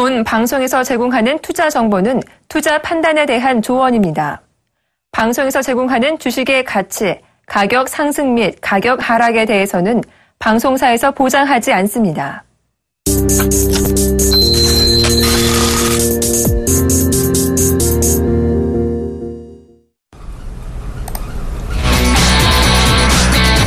본 방송에서 제공하는 투자 정보는 투자 판단에 대한 조언입니다. 방송에서 제공하는 주식의 가치, 가격 상승 및 가격 하락에 대해서는 방송사에서 보장하지 않습니다.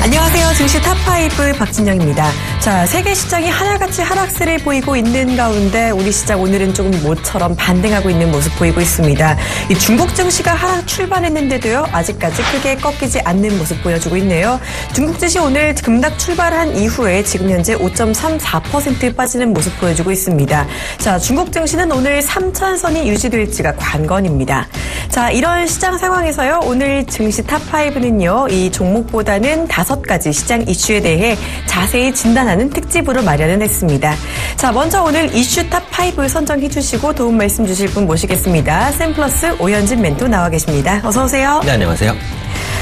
안녕하세요. 증시 탑5 박진영입니다. 자, 세계 시장이 하나같이 하락세를 보이고 있는 가운데 우리 시장 오늘은 조금 모처럼 반등하고 있는 모습 보이고 있습니다. 이 중국 증시가 하락 출발했는데도요, 아직까지 크게 꺾이지 않는 모습 보여주고 있네요. 중국 증시 오늘 급락 출발한 이후에 지금 현재 5.34% 빠지는 모습 보여주고 있습니다. 자, 중국 증시는 오늘 3,000선이 유지될지가 관건입니다. 자, 이런 시장 상황에서요, 오늘 증시 탑5는요, 이 종목보다는 5가지 시장 이슈에 대해 자세히 진단하는 특집으로 마련을 했습니다. 자, 먼저 오늘 이슈 탑5 선정해 주시고 도움 말씀 주실 분 모시겠습니다. 샘플러스 오현진 멘토 나와 계십니다. 어서 오세요. 네, 안녕하세요.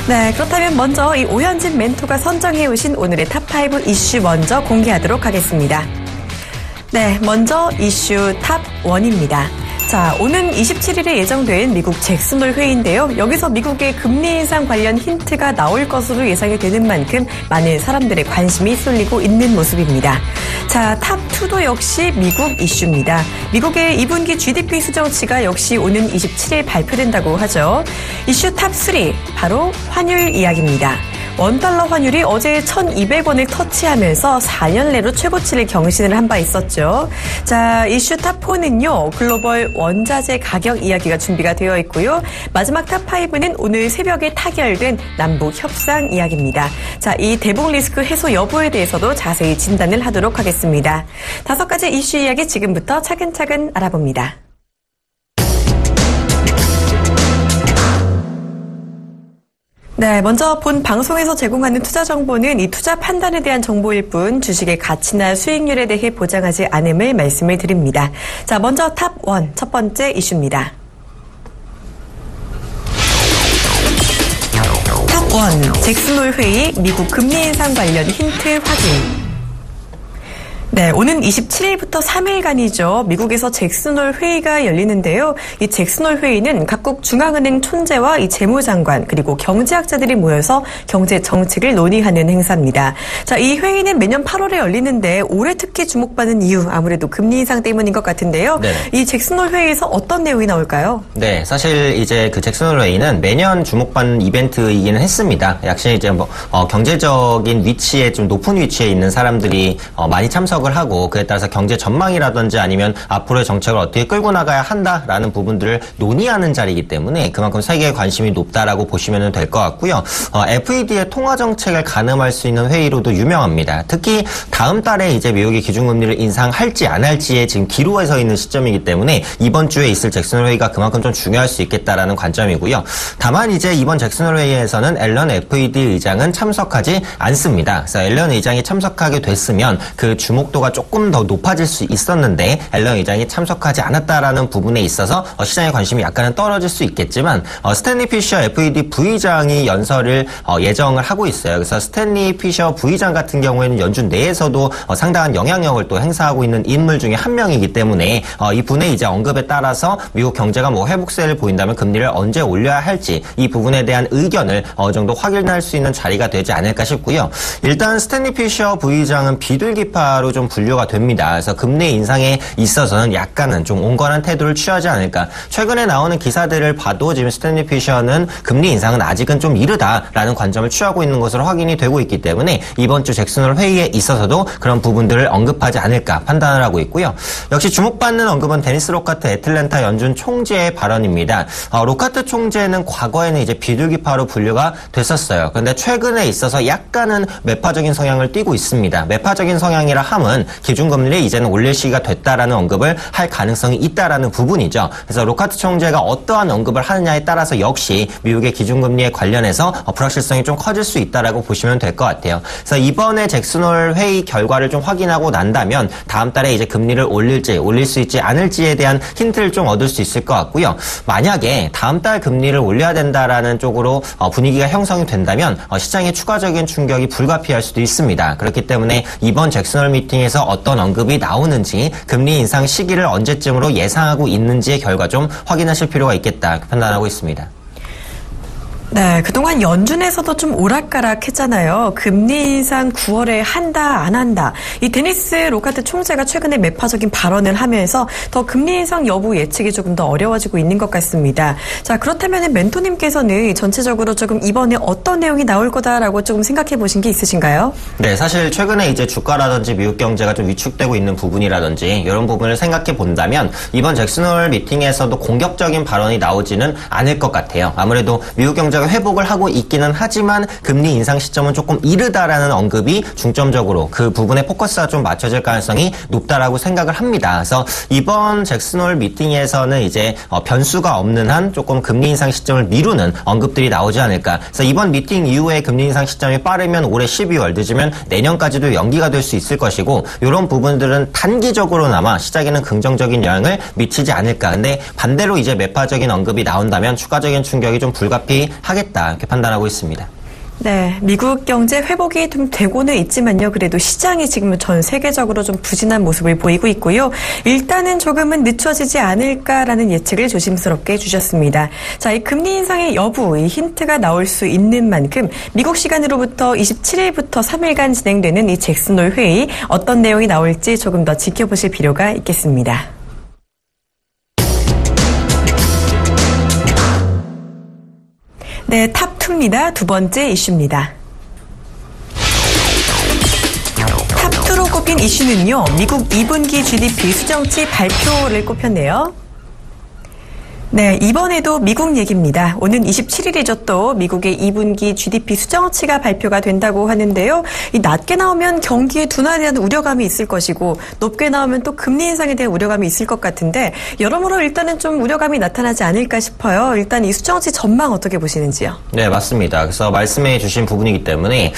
네, 그렇다면 먼저 이 오현진 멘토가 선정해 오신 오늘의 탑5 이슈 먼저 공개하도록 하겠습니다. 네, 먼저 이슈 탑1입니다. 자, 오는 27일에 예정된 미국 잭슨홀 회의인데요. 여기서 미국의 금리 인상 관련 힌트가 나올 것으로 예상이 되는 만큼 많은 사람들의 관심이 쏠리고 있는 모습입니다. 자, 탑2도 역시 미국 이슈입니다. 미국의 2분기 GDP 수정치가 역시 오는 27일 발표된다고 하죠. 이슈 탑3, 바로 환율 이야기입니다. 원달러 환율이 어제 1,200원을 터치하면서 4년 내로 최고치를 경신을 한 바 있었죠. 자, 이슈 탑4는요, 글로벌 원자재 가격 이야기가 준비가 되어 있고요. 마지막 탑5는 오늘 새벽에 타결된 남북 협상 이야기입니다. 자, 이 대북 리스크 해소 여부에 대해서도 자세히 진단을 하도록 하겠습니다. 5가지 이슈 이야기 지금부터 차근차근 알아봅니다. 네, 먼저 본 방송에서 제공하는 투자 정보는 이 투자 판단에 대한 정보일 뿐 주식의 가치나 수익률에 대해 보장하지 않음을 말씀을 드립니다. 자, 먼저 탑1 첫 번째 이슈입니다. 탑1 잭슨홀 회의 미국 금리 인상 관련 힌트 확인. 네, 오는 27일부터 3일간이죠. 미국에서 잭슨홀 회의가 열리는데요. 이 잭슨홀 회의는 각국 중앙은행 촌재와 이 재무장관 그리고 경제학자들이 모여서 경제 정책을 논의하는 행사입니다. 자, 이 회의는 매년 8월에 열리는데 올해 특히 주목받는 이유 아무래도 금리 인상 때문인 것 같은데요. 네. 이 잭슨홀 회의에서 어떤 내용이 나올까요? 네, 사실 이제 그 잭슨홀 회의는 매년 주목받는 이벤트이기는 했습니다. 역시 이제 경제적인 위치에 좀 높은 위치에 있는 사람들이 많이 참석을 하고 그에 따라서 경제 전망이라든지 아니면 앞으로의 정책을 어떻게 끌고 나가야 한다라는 부분들을 논의하는 자리이기 때문에 그만큼 세계의 관심이 높다라고 보시면 될 것 같고요. FED의 통화 정책을 가늠할 수 있는 회의로도 유명합니다. 특히 다음 달에 이제 미국이 기준금리를 인상할지 안 할지에 지금 기로에 서 있는 시점이기 때문에 이번 주에 있을 잭슨홀 회의가 그만큼 좀 중요할 수 있겠다라는 관점이고요. 다만 이제 이번 잭슨홀 회의에서는 앨런 FED 의장은 참석하지 않습니다. 그래서 앨런 의장이 참석하게 됐으면 그 주목도가 조금 더 높아질 수 있었는데 앨런 의장이 참석하지 않았다라는 부분에 있어서 시장의 관심이 약간은 떨어질 수 있겠지만 스탠리 피셔 FED 부의장이 연설을 예정을 하고 있어요. 그래서 스탠리 피셔 부의장 같은 경우에는 연준 내에서도 상당한 영향력을 또 행사하고 있는 인물 중에 한 명이기 때문에 이 분의 이제 언급에 따라서 미국 경제가 뭐 회복세를 보인다면 금리를 언제 올려야 할지 이 부분에 대한 의견을 어느 정도 확인할 수 있는 자리가 되지 않을까 싶고요. 일단 스탠리 피셔 부의장은 비둘기파로 좀 분류가 됩니다. 그래서 금리 인상에 있어서는 약간은 좀 온건한 태도를 취하지 않을까. 최근에 나오는 기사들을 봐도 지금 스탠리 피셔는 금리 인상은 아직은 좀 이르다라는 관점을 취하고 있는 것으로 확인이 되고 있기 때문에 이번 주 잭슨홀 회의에 있어서도 그런 부분들을 언급하지 않을까 판단을 하고 있고요. 역시 주목받는 언급은 데니스 로카트 애틀랜타 연준 총재의 발언입니다. 로카트 총재는 과거에는 이제 비둘기파로 분류가 됐었어요. 그런데 최근에 있어서 약간은 매파적인 성향을 띠고 있습니다. 매파적인 성향이라 함은 기준금리를 이제는 올릴 시기가 됐다라는 언급을 할 가능성이 있다라는 부분이죠. 그래서 로카트 총재가 어떠한 언급을 하느냐에 따라서 역시 미국의 기준금리에 관련해서 불확실성이 좀 커질 수 있다라고 보시면 될 것 같아요. 그래서 이번에 잭슨홀 회의 결과를 좀 확인하고 난다면 다음 달에 이제 금리를 올릴지 올릴 수 있지 않을지에 대한 힌트를 좀 얻을 수 있을 것 같고요. 만약에 다음 달 금리를 올려야 된다라는 쪽으로 분위기가 형성이 된다면 시장에 추가적인 충격이 불가피할 수도 있습니다. 그렇기 때문에 이번 잭슨홀 미팅이 미팅에서 어떤 언급이 나오는지 금리 인상 시기를 언제쯤으로 예상하고 있는지의 결과 좀 확인하실 필요가 있겠다 판단하고 있습니다. 네, 그동안 연준에서도 좀 오락가락했잖아요. 금리 인상 9월에 한다, 안 한다. 이 데니스 로카트 총재가 최근에 매파적인 발언을 하면서 더 금리 인상 여부 예측이 조금 더 어려워지고 있는 것 같습니다. 자, 그렇다면 멘토님께서는 전체적으로 조금 이번에 어떤 내용이 나올 거다라고 조금 생각해 보신 게 있으신가요? 네, 사실 최근에 이제 주가라든지 미국 경제가 좀 위축되고 있는 부분이라든지 이런 부분을 생각해 본다면 이번 잭슨 홀 미팅에서도 공격적인 발언이 나오지는 않을 것 같아요. 아무래도 미국 경제가 회복을 하고 있기는 하지만 금리 인상 시점은 조금 이르다라는 언급이 중점적으로 그 부분에 포커스가 좀 맞춰질 가능성이 높다라고 생각을 합니다. 그래서 이번 잭슨 홀 미팅에서는 이제 변수가 없는 한 조금 금리 인상 시점을 미루는 언급들이 나오지 않을까. 그래서 이번 미팅 이후에 금리 인상 시점이 빠르면 올해 12월, 늦으면 내년까지도 연기가 될 수 있을 것이고 이런 부분들은 단기적으로나마 시장에는 긍정적인 영향을 미치지 않을까. 근데 반대로 이제 매파적인 언급이 나온다면 추가적인 충격이 좀 불가피하겠다 이렇게 판단하고 있습니다. 네, 미국 경제 회복이 좀 되고는 있지만요. 그래도 시장이 지금 전 세계적으로 좀 부진한 모습을 보이고 있고요. 일단은 조금은 늦춰지지 않을까라는 예측을 조심스럽게 해주셨습니다. 자, 이 금리 인상의 여부, 이 힌트가 나올 수 있는 만큼 미국 시간으로부터 27일부터 3일간 진행되는 이 잭슨 홀 회의 어떤 내용이 나올지 조금 더 지켜보실 필요가 있겠습니다. 네, 탑2입니다. 두 번째 이슈입니다. 탑2로 꼽힌 이슈는요. 미국 2분기 GDP 수정치 발표를 꼽혔네요. 네, 이번에도 미국 얘기입니다. 오는 27일이죠. 또 미국의 2분기 GDP 수정치가 발표가 된다고 하는데요. 이 낮게 나오면 경기의 둔화에 대한 우려감이 있을 것이고 높게 나오면 또 금리 인상에 대한 우려감이 있을 것 같은데 여러모로 일단은 좀 우려감이 나타나지 않을까 싶어요. 일단 이 수정치 전망 어떻게 보시는지요? 네, 맞습니다. 그래서 말씀해 주신 부분이기 때문에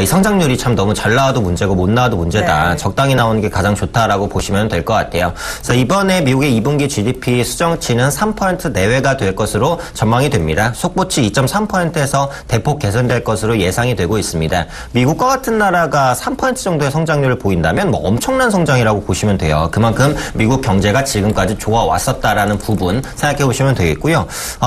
이 성장률이 참 너무 잘 나와도 문제고 못 나와도 문제다. 네. 적당히 나오는 게 가장 좋다라고 보시면 될 것 같아요. 그래서 이번에 미국의 2분기 GDP 수정치는 3% 내외가 될 것으로 전망이 됩니다. 속보치 2.3%에서 대폭 개선될 것으로 예상이 되고 있습니다. 미국과 같은 나라가 3% 정도의 성장률을 보인다면 뭐 엄청난 성장이라고 보시면 돼요. 그만큼 미국 경제가 지금까지 좋아왔었다라는 부분 생각해 보시면 되겠고요.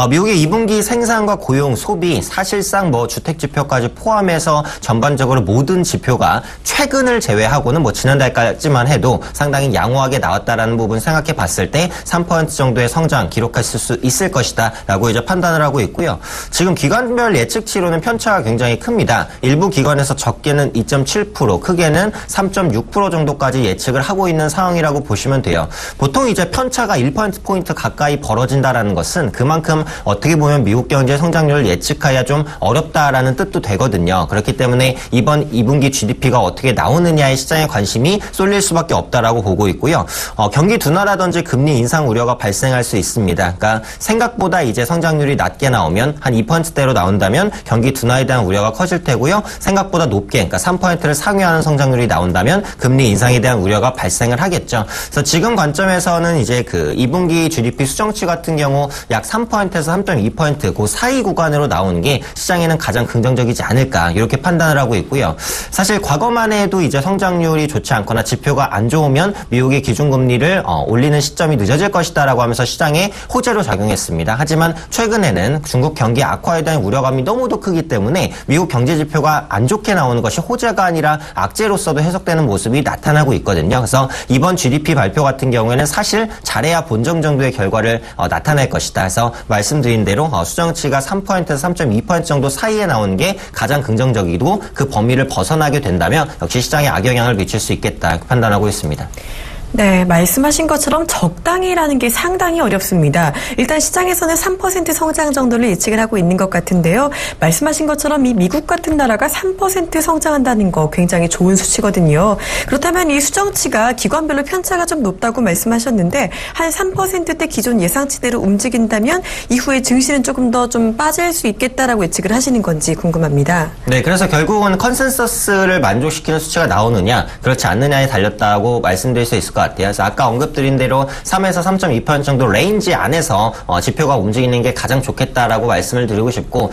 미국의 2분기 생산과 고용, 소비, 사실상 뭐 주택 지표까지 포함해서 전반적으로 모든 지표가 최근을 제외하고는 뭐 지난달까지만 해도 상당히 양호하게 나왔다라는 부분 생각해 봤을 때 3% 정도의 성장 기록했을 수 있을 것이다 라고 이제 판단을 하고 있고요. 지금 기관별 예측치로는 편차가 굉장히 큽니다. 일부 기관에서 적게는 2.7%, 크게는 3.6% 정도까지 예측을 하고 있는 상황이라고 보시면 돼요. 보통 이제 편차가 1%포인트 가까이 벌어진다라는 것은 그만큼 어떻게 보면 미국 경제 성장률을 예측하기가 좀 어렵다라는 뜻도 되거든요. 그렇기 때문에 이번 2분기 GDP가 어떻게 나오느냐에 시장의 관심이 쏠릴 수밖에 없다라고 보고 있고요. 경기 둔화라든지 금리 인상 우려가 발생할 수 있습니다. 그러니까 생각보다 이제 성장률이 낮게 나오면 한 2%대로 나온다면 경기 둔화에 대한 우려가 커질 테고요. 생각보다 높게 그러니까 3%를 상회하는 성장률이 나온다면 금리 인상에 대한 우려가 발생을 하겠죠. 그래서 지금 관점에서는 이제 그 2분기 GDP 수정치 같은 경우 약 3%에서 3.2% 그 사이 구간으로 나오는 게 시장에는 가장 긍정적이지 않을까 이렇게 판단을 하고 있고요. 사실 과거만 해도 이제 성장률이 좋지 않거나 지표가 안 좋으면 미국의 기준금리를 올리는 시점이 늦어질 것이다라고 하면서 시장에 호재로 작용했습니다. 하지만 최근에는 중국 경기 악화에 대한 우려감이 너무도 크기 때문에 미국 경제 지표가 안 좋게 나오는 것이 호재가 아니라 악재로서도 해석되는 모습이 나타나고 있거든요. 그래서 이번 GDP 발표 같은 경우에는 사실 잘해야 본정 정도의 결과를 나타낼 것이다. 그래서 말씀드린 대로 수정치가 3%에서 3.2% 정도 사이에 나오는 게 가장 긍정적이고 그 범위를 벗어나게 된다면 역시 시장에 악영향을 미칠 수 있겠다 판단하고 있습니다. 네, 말씀하신 것처럼 적당히라는 게 상당히 어렵습니다. 일단 시장에서는 3% 성장 정도를 예측을 하고 있는 것 같은데요. 말씀하신 것처럼 이 미국 같은 나라가 3% 성장한다는 거 굉장히 좋은 수치거든요. 그렇다면 이 수정치가 기관별로 편차가 좀 높다고 말씀하셨는데 한 3%대 기존 예상치대로 움직인다면 이후에 증시는 조금 더 좀 빠질 수 있겠다라고 예측을 하시는 건지 궁금합니다. 네, 그래서 결국은 컨센서스를 만족시키는 수치가 나오느냐 그렇지 않느냐에 달렸다고 말씀드릴 수 있을 것 같아요. 그래서 아까 언급드린 대로 3에서 3.2% 정도 레인지 안에서 지표가 움직이는 게 가장 좋겠다라고 말씀을 드리고 싶고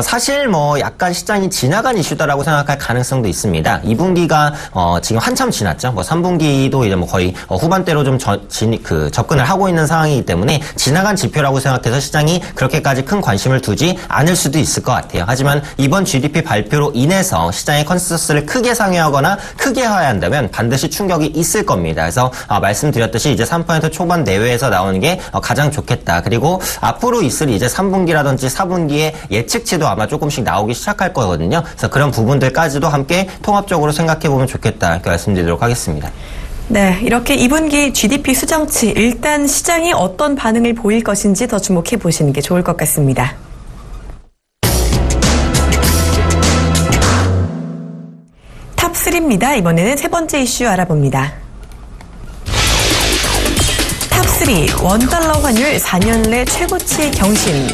사실 뭐 약간 시장이 지나간 이슈다라고 생각할 가능성도 있습니다. 2분기가 지금 한참 지났죠. 뭐 3분기도 이제 뭐 거의 후반대로 좀 접근을 하고 있는 상황이기 때문에 지나간 지표라고 생각해서 시장이 그렇게까지 큰 관심을 두지 않을 수도 있을 것 같아요. 하지만 이번 GDP 발표로 인해서 시장의 컨센서스를 크게 상회하거나 크게 하회한다면 반드시 충격이 있을 겁니다. 그래서 말씀드렸듯이 이제 3% 초반 내외에서 나오는 게 가장 좋겠다. 그리고 앞으로 있을 이제 3분기라든지 4분기의 예측치도 아마 조금씩 나오기 시작할 거거든요. 그래서 그런 부분들까지도 함께 통합적으로 생각해보면 좋겠다. 이렇게 말씀드리도록 하겠습니다. 네, 이렇게 2분기 GDP 수정치 일단 시장이 어떤 반응을 보일 것인지 더 주목해 보시는 게 좋을 것 같습니다. 탑3입니다. 이번에는 세 번째 이슈 알아봅니다. 탑3, 원달러 환율 4년 내 최고치 경신.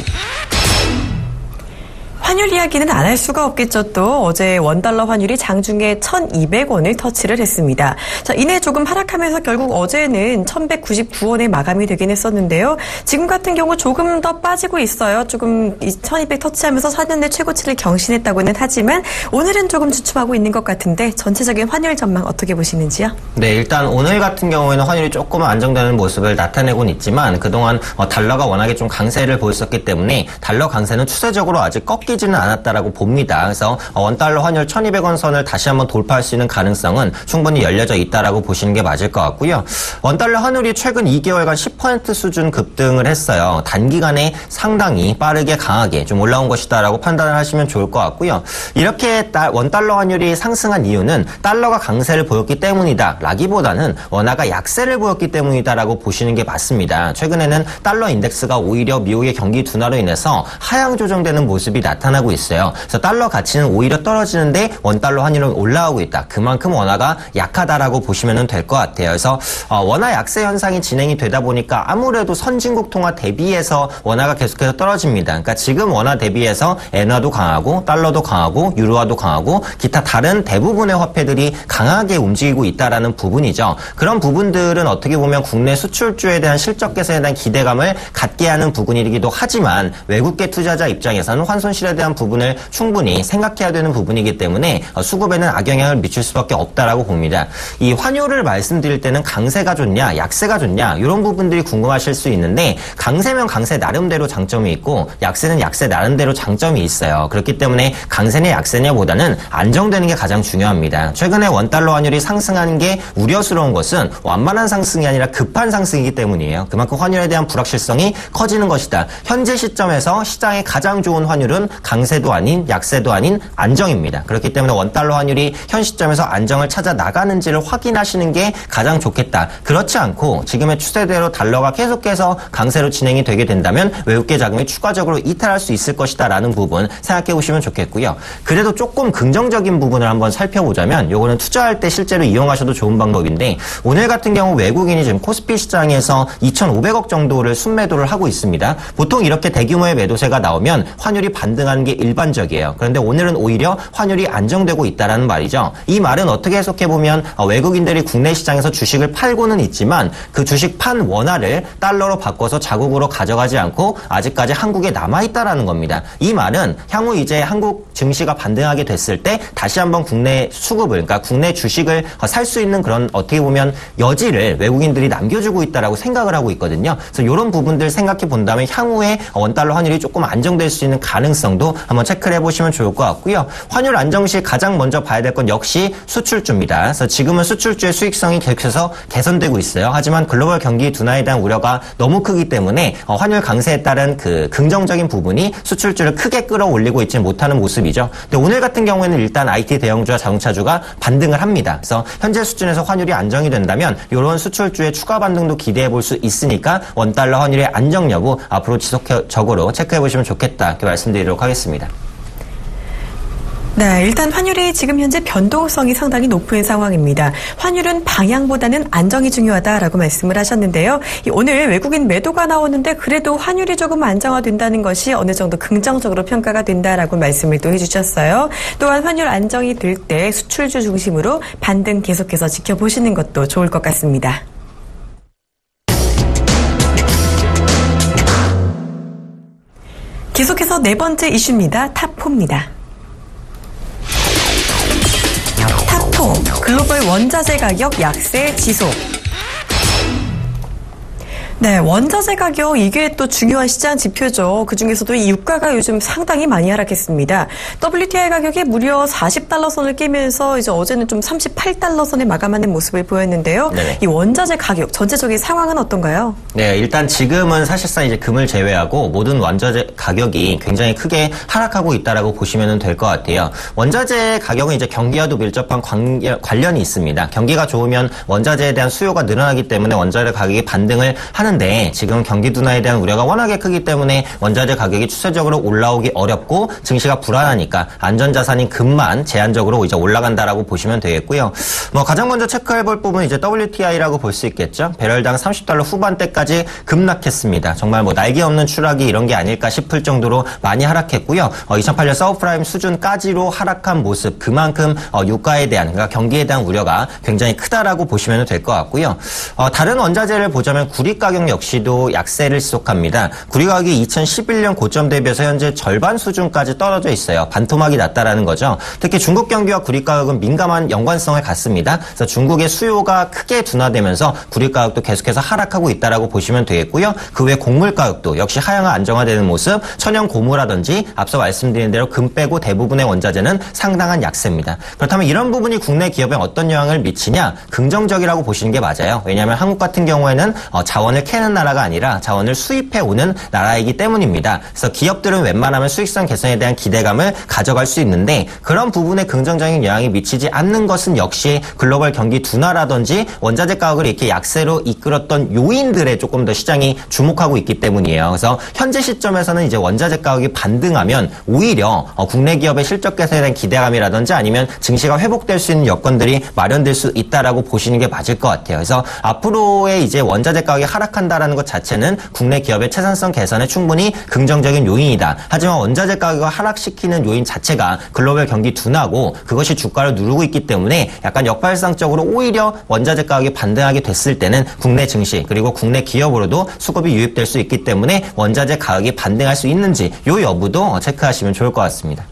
환율 이야기는 안 할 수가 없겠죠. 또 어제 원달러 환율이 장중에 1,200원을 터치를 했습니다. 자, 이내 조금 하락하면서 결국 어제는 1,199원에 마감이 되긴 했었는데요. 지금 같은 경우 조금 더 빠지고 있어요. 조금 1,200 터치하면서 4년 내 최고치를 경신했다고는 하지만 오늘은 조금 주춤하고 있는 것 같은데 전체적인 환율 전망 어떻게 보시는지요? 네, 일단 오늘 같은 경우에는 환율이 조금 안정되는 모습을 나타내고는 있지만 그동안 달러가 워낙에 좀 강세를 보였었기 때문에 달러 강세는 추세적으로 아직 꺾이지는 않았다라고 봅니다. 그래서 원달러 환율 1,200원 선을 다시 한번 돌파할 수 있는 가능성은 충분히 열려져 있다라고 보시는 게 맞을 것 같고요. 원달러 환율이 최근 2개월간 10% 수준 급등을 했어요. 단기간에 상당히 빠르게 강하게 좀 올라온 것이다라고 판단을 하시면 좋을 것 같고요. 이렇게 원달러 환율이 상승한 이유는 달러가 강세를 보였기 때문이다 라기보다는 원화가 약세를 보였기 때문이다라고 보시는 게 맞습니다. 최근에는 달러 인덱스가 오히려 미국의 경기 둔화로 인해서 하향 조정되는 모습이 나타나고 있어요. 그래서 달러 가치는 오히려 떨어지는데 원달러 환율은 올라오고 있다. 그만큼 원화가 약하다라고 보시면 될 것 같아요. 그래서 원화 약세 현상이 진행이 되다 보니까 아무래도 선진국 통화 대비해서 원화가 계속해서 떨어집니다. 그러니까 지금 원화 대비해서 엔화도 강하고 달러도 강하고 유로화도 강하고 기타 다른 대부분의 화폐들이 강하게 움직이고 있다라는 부분이죠. 그런 부분들은 어떻게 보면 국내 수출주에 대한 실적 개선에 대한 기대감을 갖게 하는 부분이기도 하지만 외국계 투자자 입장에서는 환손실에 대한 부분을 충분히 생각해야 되는 부분이기 때문에 수급에는 악영향을 미칠 수밖에 없다라고 봅니다. 이 환율을 말씀드릴 때는 강세가 좋냐 약세가 좋냐 이런 부분들이 궁금하실 수 있는데 강세면 강세 나름대로 장점이 있고 약세는 약세 나름대로 장점이 있어요. 그렇기 때문에 강세냐 약세냐보다는 안정되는 게 가장 중요합니다. 최근에 원달러 환율이 상승하는 게 우려스러운 것은 완만한 상승이 아니라 급한 상승이기 때문이에요. 그만큼 환율에 대한 불확실성이 커지는 것이다. 현재 시점에서 시장에 가장 좋은 환율은 강세도 아닌 약세도 아닌 안정입니다. 그렇기 때문에 원달러 환율이 현 시점에서 안정을 찾아 나가는지를 확인하시는 게 가장 좋겠다. 그렇지 않고 지금의 추세대로 달러가 계속해서 강세로 진행이 되게 된다면 외국계 자금이 추가적으로 이탈할 수 있을 것이다 라는 부분 생각해 보시면 좋겠고요. 그래도 조금 긍정적인 부분을 한번 살펴보자면 요거는 투자할 때 실제로 이용하셔도 좋은 방법인데 오늘 같은 경우 외국인이 지금 코스피 시장에서 2,500억 정도를 순매도를 하고 있습니다. 보통 이렇게 대규모의 매도세가 나오면 환율이 반등하는 게 일반적이에요. 그런데 오늘은 오히려 환율이 안정되고 있다라는 말이죠. 이 말은 어떻게 해석해보면 외국인들이 국내 시장에서 주식을 팔고는 있지만 그 주식 판 원화를 달러로 바꿔서 자국으로 가져가지 않고 아직까지 한국에 남아있다라는 겁니다. 이 말은 향후 이제 한국 증시가 반등하게 됐을 때 다시 한번 국내 수급을 그러니까 국내 주식을 살 수 있는 그런 어떻게 보면 여지를 외국인들이 남겨주고 있다라고 생각을 하고 있거든요. 그래서 이런 부분들 생각해 본다면 향후에 원달러 환율이 조금 안정될 수 있는 가능성도 한번 체크를 해보시면 좋을 것 같고요. 환율 안정 시 가장 먼저 봐야 될 건 역시 수출주입니다. 그래서 지금은 수출주의 수익성이 계속해서 개선되고 있어요. 하지만 글로벌 경기 둔화에 대한 우려가 너무 크기 때문에 환율 강세에 따른 그 긍정적인 부분이 수출주를 크게 끌어올리고 있지 못하는 모습이죠. 근데 오늘 같은 경우에는 일단 IT 대형주와 자동차주가 반등을 합니다. 그래서 현재 수준에서 환율이 안정이 된다면 이런 수출주의 추가 반등도 기대해 볼 수 있으니까 원달러 환율의 안정 여부 앞으로 지속적으로 체크해 보시면 좋겠다 이렇게 말씀드리도록 하겠습니다. 네, 일단 환율이 지금 현재 변동성이 상당히 높은 상황입니다. 환율은 방향보다는 안정이 중요하다라고 말씀을 하셨는데요. 오늘 외국인 매도가 나오는데 그래도 환율이 조금 안정화된다는 것이 어느 정도 긍정적으로 평가가 된다라고 말씀을 또 해주셨어요. 또한 환율 안정이 될 때 수출주 중심으로 반등 계속해서 지켜보시는 것도 좋을 것 같습니다. 계속해서 네 번째 이슈입니다. 탑4입니다. 탑4, 글로벌 원자재 가격 약세 지속. 네, 원자재 가격 이게 또 중요한 시장 지표죠. 그중에서도 이 유가가 요즘 상당히 많이 하락했습니다. WTI 가격이 무려 40달러 선을 깨면서 이제 어제는 좀 38달러 선에 마감하는 모습을 보였는데요. 네. 이 원자재 가격 전체적인 상황은 어떤가요? 네, 일단 지금은 사실상 이제 금을 제외하고 모든 원자재 가격이 굉장히 크게 하락하고 있다라고 보시면 될 것 같아요. 원자재 가격은 이제 경기와도 밀접한 관련이 있습니다. 경기가 좋으면 원자재에 대한 수요가 늘어나기 때문에 원자재 가격이 반등을 하는 데 지금 경기 둔화에 대한 우려가 워낙에 크기 때문에 원자재 가격이 추세적으로 올라오기 어렵고 증시가 불안하니까 안전자산인 금만 제한적으로 이제 올라간다라고 보시면 되겠고요. 가장 먼저 체크해볼 부분은 이제 WTI라고 볼 수 있겠죠. 배럴당 30달러 후반대까지 급락했습니다. 정말 날개 없는 추락이 이런 게 아닐까 싶을 정도로 많이 하락했고요. 2008년 서브프라임 수준까지로 하락한 모습, 그만큼 유가에 대한, 그러니까 경기에 대한 우려가 굉장히 크다라고 보시면 될 것 같고요. 다른 원자재를 보자면 구리 가격 역시도 약세를 지속합니다. 구리 가격이 2011년 고점 대비해서 현재 절반 수준까지 떨어져 있어요. 반토막이 났다라는 거죠. 특히 중국 경기와 구리 가격은 민감한 연관성을 갖습니다. 그래서 중국의 수요가 크게 둔화되면서 구리 가격도 계속해서 하락하고 있다라고 보시면 되겠고요. 그 외 곡물 가격도 역시 하향 안정화되는 모습, 천연 고무라든지 앞서 말씀드린 대로 금 빼고 대부분의 원자재는 상당한 약세입니다. 그렇다면 이런 부분이 국내 기업에 어떤 영향을 미치냐? 긍정적이라고 보시는 게 맞아요. 왜냐하면 한국 같은 경우에는 자원을 캐는 나라가 아니라 자원을 수입해오는 나라이기 때문입니다. 그래서 기업들은 웬만하면 수익성 개선에 대한 기대감을 가져갈 수 있는데 그런 부분에 긍정적인 영향이 미치지 않는 것은 역시 글로벌 경기 둔화라든지 원자재 가격을 이렇게 약세로 이끌었던 요인들에 조금 더 시장이 주목하고 있기 때문이에요. 그래서 현재 시점에서는 이제 원자재 가격이 반등하면 오히려 국내 기업의 실적 개선에 대한 기대감이라든지 아니면 증시가 회복될 수 있는 여건들이 마련될 수 있다라고 보시는 게 맞을 것 같아요. 그래서 앞으로의 이제 원자재 가격이 하락한다라는 것 자체는 국내 기업의 채산성 개선에 충분히 긍정적인 요인이다. 하지만 원자재 가격을 하락시키는 요인 자체가 글로벌 경기 둔화고 그것이 주가를 누르고 있기 때문에 약간 역발상적으로 오히려 원자재 가격이 반등하게 됐을 때는 국내 증시 그리고 국내 기업으로도 수급이 유입될 수 있기 때문에 원자재 가격이 반등할 수 있는지 이 여부도 체크하시면 좋을 것 같습니다.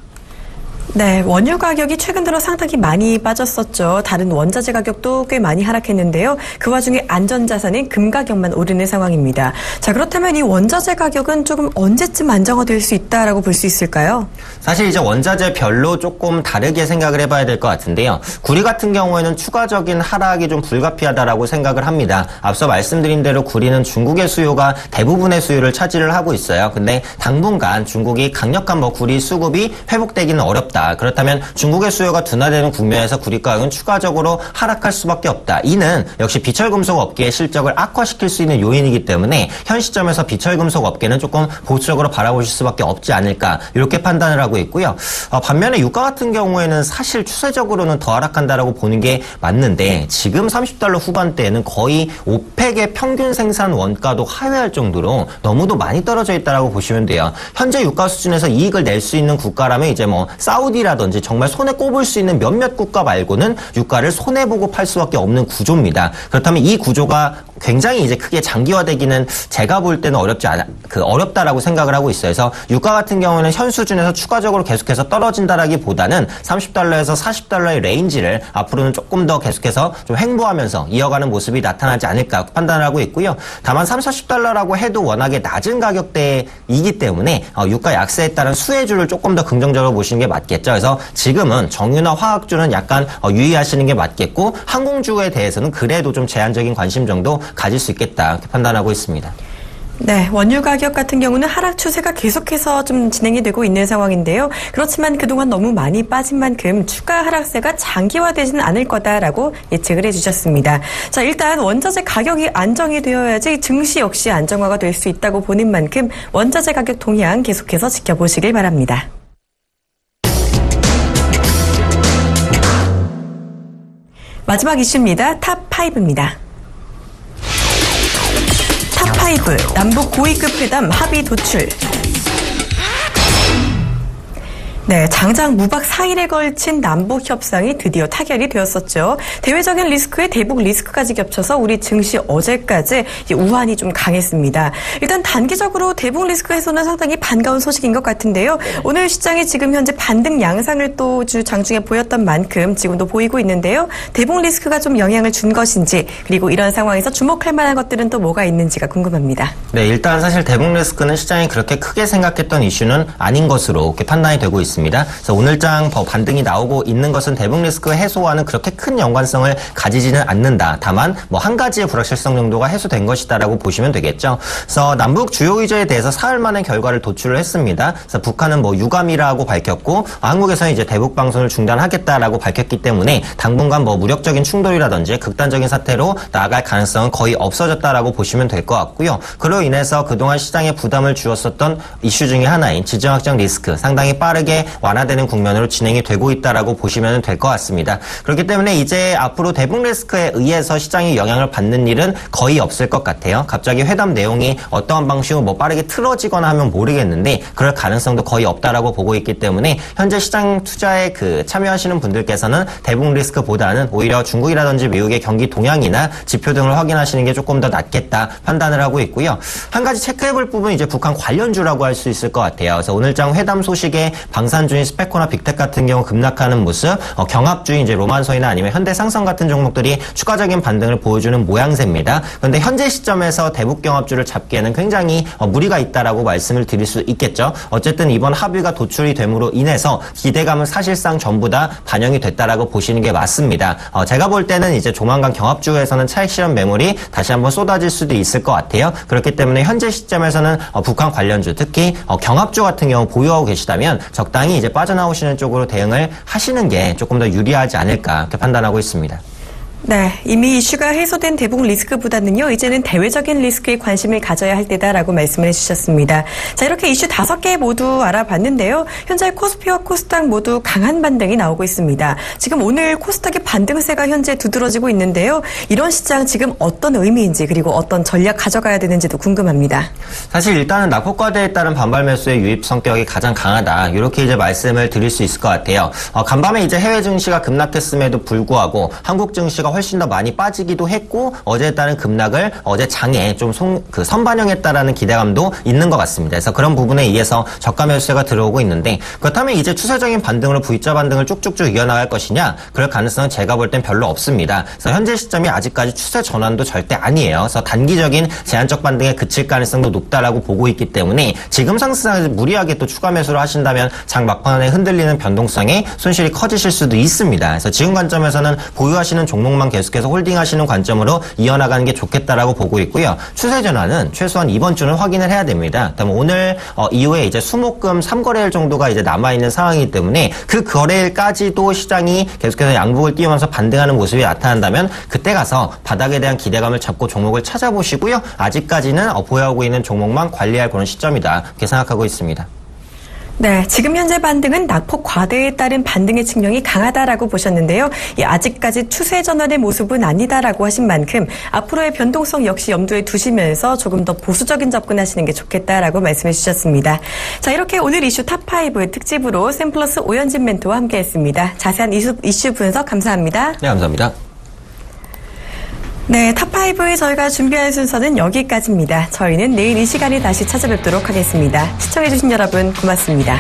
네, 원유 가격이 최근 들어 상당히 많이 빠졌었죠. 다른 원자재 가격도 꽤 많이 하락했는데요. 그 와중에 안전자산인 금 가격만 오르는 상황입니다. 자, 그렇다면 이 원자재 가격은 조금 언제쯤 안정화될 수 있다라고 볼 수 있을까요? 사실 이제 원자재별로 조금 다르게 생각을 해봐야 될 것 같은데요. 구리 같은 경우에는 추가적인 하락이 좀 불가피하다라고 생각을 합니다. 앞서 말씀드린 대로 구리는 중국의 수요가 대부분의 수요를 차지를 하고 있어요. 근데 당분간 중국이 강력한 구리 수급이 회복되기는 어렵다. 그렇다면 중국의 수요가 둔화되는 국면에서 구리 가격은 추가적으로 하락할 수밖에 없다. 이는 역시 비철금속 업계의 실적을 악화시킬 수 있는 요인이기 때문에 현 시점에서 비철금속 업계는 조금 보수적으로 바라보실 수밖에 없지 않을까 이렇게 판단을 하고 있고요. 반면에 유가 같은 경우에는 사실 추세적으로는 더 하락한다라고 보는 게 맞는데 지금 30달러 후반대에는 거의 오펙의 평균 생산 원가도 하회할 정도로 너무도 많이 떨어져 있다라고 보시면 돼요. 현재 유가 수준에서 이익을 낼 수 있는 국가라면 이제 사우디라든지 정말 손에 꼽을 수 있는 몇몇 국가 말고는 유가를 손해보고 팔 수밖에 없는 구조입니다. 그렇다면 이 구조가 굉장히 이제 크게 장기화되기는 제가 볼 때는 어렵다라고 생각을 하고 있어요. 그래서 유가 같은 경우는 현 수준에서 추가적으로 계속해서 떨어진다라기보다는 30달러에서 40달러의 레인지를 앞으로는 조금 더 계속해서 좀 횡보하면서 이어가는 모습이 나타나지 않을까 판단을 하고 있고요. 다만 30-40달러라고 해도 워낙에 낮은 가격대이기 때문에 유가 약세에 따른 수혜주를 조금 더 긍정적으로 보시는 게 맞겠죠. 그래서 지금은 정유나 화학주는 약간 유의하시는 게 맞겠고 항공주에 대해서는 그래도 좀 제한적인 관심 정도 가질 수 있겠다 이렇게 판단하고 있습니다. 네, 원유 가격 같은 경우는 하락 추세가 계속해서 좀 진행이 되고 있는 상황인데요. 그렇지만 그동안 너무 많이 빠진 만큼 추가 하락세가 장기화되지는 않을 거다라고 예측을 해주셨습니다. 자, 일단 원자재 가격이 안정이 되어야지 증시 역시 안정화가 될 수 있다고 보는 만큼 원자재 가격 동향 계속해서 지켜보시길 바랍니다. 마지막 이슈입니다. 탑5입니다. 탑5, 남북 고위급 회담 합의 도출. 네, 장장 무박 4일에 걸친 남북 협상이 드디어 타결이 되었었죠. 대외적인 리스크에 대북 리스크까지 겹쳐서 우리 증시 어제까지 우환이 좀 강했습니다. 일단 단기적으로 대북 리스크 해소는 상당히 반가운 소식인 것 같은데요. 오늘 시장이 지금 현재 반등 양상을 또 장중에 보였던 만큼 지금도 보이고 있는데요. 대북 리스크가 좀 영향을 준 것인지, 그리고 이런 상황에서 주목할 만한 것들은 또 뭐가 있는지가 궁금합니다. 네, 일단 사실 대북 리스크는 시장이 그렇게 크게 생각했던 이슈는 아닌 것으로 이렇게 판단이 되고 있습니다. 그래서 오늘장 반등이 나오고 있는 것은 대북 리스크 해소와는 그렇게 큰 연관성을 가지지는 않는다. 다만 한 가지의 불확실성 정도가 해소된 것이다라고 보시면 되겠죠. 그래서 남북 주요 의제에 대해서 사흘 만에 결과를 도출을 했습니다. 그래서 북한은 유감이라고 밝혔고 한국에서는 이제 대북 방송을 중단하겠다라고 밝혔기 때문에 당분간 무력적인 충돌이라든지 극단적인 사태로 나아갈 가능성은 거의 없어졌다라고 보시면 될 것 같고요. 그로 인해서 그동안 시장에 부담을 주었었던 이슈 중에 하나인 지정학적 리스크 상당히 빠르게 완화되는 국면으로 진행이 되고 있다라고 보시면 될 것 같습니다. 그렇기 때문에 이제 앞으로 대북 리스크에 의해서 시장이 영향을 받는 일은 거의 없을 것 같아요. 갑자기 회담 내용이 어떠한 방식으로 빠르게 틀어지거나 하면 모르겠는데 그럴 가능성도 거의 없다라고 보고 있기 때문에 현재 시장 투자에 참여하시는 분들께서는 대북 리스크보다는 오히려 중국이라든지 미국의 경기 동향이나 지표 등을 확인하시는 게 조금 더 낫겠다 판단을 하고 있고요. 한 가지 체크해볼 부분은 이제 북한 관련주라고 할 수 있을 것 같아요. 그래서 오늘장 회담 소식에 방산주인 스페코나 빅텍 같은 경우 급락하는 모습, 경합주인 이제 로만소이나 아니면 현대상성 같은 종목들이 추가적인 반등을 보여주는 모양새입니다. 그런데 현재 시점에서 대북 경합주를 잡기에는 굉장히 무리가 있다라고 말씀을 드릴 수 있겠죠. 어쨌든 이번 합의가 도출이 됨으로 인해서 기대감은 사실상 전부 다 반영이 됐다라고 보시는 게 맞습니다. 제가 볼 때는 이제 조만간 경합주에서는 차익 실현 매물이 다시 한번 쏟아질 수도 있을 것 같아요. 그렇기 때문에 현재 시점에서는 북한 관련주, 특히 경합주 같은 경우 보유하고 계시다면 적당히 이제 빠져나오시는 쪽으로 대응을 하시는 게 조금 더 유리하지 않을까 이렇게 판단하고 있습니다. 네, 이미 이슈가 해소된 대북 리스크보다는요, 이제는 대외적인 리스크에 관심을 가져야 할 때다라고 말씀을 해주셨습니다. 자, 이렇게 이슈 5개 모두 알아봤는데요. 현재 코스피와 코스닥 모두 강한 반등이 나오고 있습니다. 지금 오늘 코스닥의 반등세가 현재 두드러지고 있는데요. 이런 시장 지금 어떤 의미인지, 그리고 어떤 전략 가져가야 되는지도 궁금합니다. 사실 일단은 낙폭과대에 따른 반발 매수의 유입 성격이 가장 강하다. 이렇게 이제 말씀을 드릴 수 있을 것 같아요. 간밤에 이제 해외 증시가 급락했음에도 불구하고 한국 증시가 훨씬 더 많이 빠지기도 했고 어제에 따른 급락을 어제 장에 좀 선반영했다라는 기대감도 있는 것 같습니다. 그래서 그런 부분에 의해서 저가 매수세가 들어오고 있는데 그렇다면 이제 추세적인 반등으로 V자 반등을 쭉쭉쭉 이어나갈 것이냐? 그럴 가능성은 제가 볼 땐 별로 없습니다. 그래서 현재 시점이 아직까지 추세 전환도 절대 아니에요. 그래서 단기적인 제한적 반등에 그칠 가능성도 높다라고 보고 있기 때문에 지금 상승에서 무리하게 또 추가 매수를 하신다면 장 막판에 흔들리는 변동성에 손실이 커지실 수도 있습니다. 그래서 지금 관점에서는 보유하시는 종목만 계속해서 홀딩하시는 관점으로 이어나가는 게 좋겠다라고 보고 있고요. 추세 전환은 최소한 이번 주는 확인을 해야 됩니다. 그다음에 오늘 이후에 이제 수목금 3거래일 정도가 이제 남아 있는 상황이기 때문에 그 거래일까지도 시장이 계속해서 양복을 띄우면서 반등하는 모습이 나타난다면 그때 가서 바닥에 대한 기대감을 잡고 종목을 찾아보시고요. 아직까지는 보유하고 있는 종목만 관리할 그런 시점이다. 이렇게 생각하고 있습니다. 네, 지금 현재 반등은 낙폭 과대에 따른 반등의 측면이 강하다라고 보셨는데요. 아직까지 추세 전환의 모습은 아니다라고 하신 만큼 앞으로의 변동성 역시 염두에 두시면서 조금 더 보수적인 접근하시는 게 좋겠다라고 말씀해 주셨습니다. 자, 이렇게 오늘 이슈 탑5 특집으로 샘플러스 오현진 멘토와 함께했습니다. 자세한 이슈 분석 감사합니다. 네, 감사합니다. 네, 탑5에 저희가 준비한 순서는 여기까지입니다. 저희는 내일 이 시간에 다시 찾아뵙도록 하겠습니다. 시청해주신 여러분 고맙습니다.